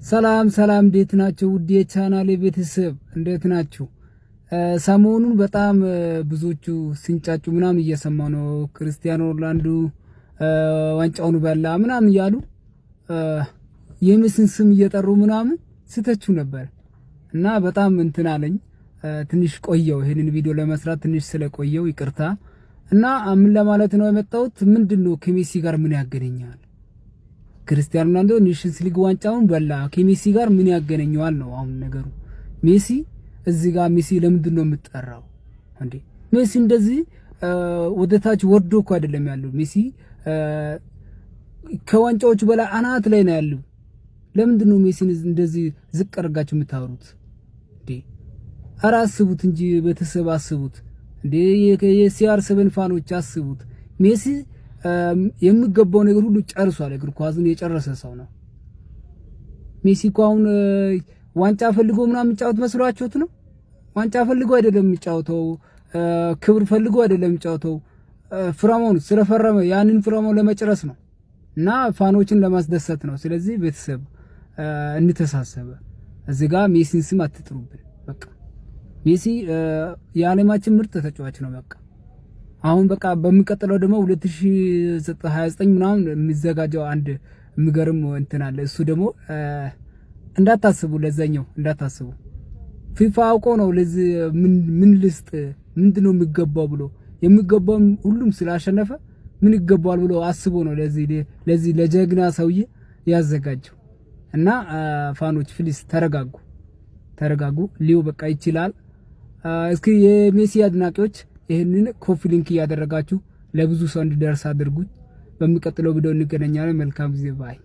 ሰላም እንዴት ናችሁ? ውድ የቻናሌ ቤተሰብ እንዴት ናችሁ? ሰሞኑን በጣም ብዙዎቹ ሲንጫጩ ምናምን እየሰማው ነው። ክርስቲያኖ ሮናልዶ ዋንጫውን በላ ምናምን እያሉ የሜሲን ስም እየጠሩ ምናምን ስተቹ ነበር እና በጣም እንትን አለኝ። ትንሽ ቆየው ይሄንን ቪዲዮ ለመስራት ትንሽ ስለቆየው ይቅርታ። እና ምን ለማለት ነው የመጣሁት፣ ምንድነው ከሜሲ ጋር ምን ያገናኛል? ክርስቲያኖ ሮናልዶ ኔሽንስ ሊግ ዋንጫውን በላ ከሜሲ ጋር ምን ያገናኘዋል ነው አሁን ነገሩ። ሜሲ እዚህ ጋር ሜሲ ለምንድን ነው የምትጠራው እንዴ? ሜሲ እንደዚህ ወደታች ወርዶ እኮ አይደለም ያለው። ሜሲ ከዋንጫዎቹ በላይ አናት ላይ ነው ያለው። ለምንድን ነው ሜሲን እንደዚህ ዝቅ አድርጋችሁ የምታወሩት እንዴ? ኧረ አስቡት እንጂ ቤተሰብ አስቡት እንዴ! የሲአር7 ፋኖች አስቡት። ሜሲ የሚገባው ነገር ሁሉ ጨርሷል። እግር ኳስን የጨረሰ ሰው ነው ሜሲ። እኮ አሁን ዋንጫ ፈልጎ ምናምን የሚጫወት መስሏችሁት ነው? ዋንጫ ፈልጎ አይደለም የሚጫወተው፣ ክብር ፈልጎ አይደለም የሚጫወተው። ፍራሞን ስለፈረመ ያንን ፍራሞን ለመጨረስ ነው እና ፋኖችን ለማስደሰት ነው። ስለዚህ ቤተሰብ እንተሳሰበ። እዚህ ጋር ሜሲን ስም አትጥሩብን። በቃ ሜሲ የዓለማችን ምርጥ ተጫዋች ነው። በቃ አሁን በቃ በሚቀጥለው ደግሞ 2029 ምናምን የሚዘጋጀው አንድ የሚገርም እንትን አለ። እሱ ደግሞ እንዳታስቡ፣ ለዛኛው እንዳታስቡ። ፊፋ አውቆ ነው ለዚህ ምን ልስጥ ምንድነው የሚገባው ብሎ የሚገባው ሁሉም ስላሸነፈ ምን ይገባዋል ብሎ አስቦ ነው ለዚህ ለጀግና ሰውዬ ያዘጋጀው። እና ፋኖች ፕሊስ ተረጋጉ። ሊዮ በቃ ይችላል። እስኪ የሜሲ አድናቂዎች ይሄንን ኮፒ ሊንክ ያደረጋችሁ ለብዙ ሰው እንዲደርስ አድርጉት። በሚቀጥለው ቪዲዮ እንገናኛለን። መልካም ጊዜ ባይ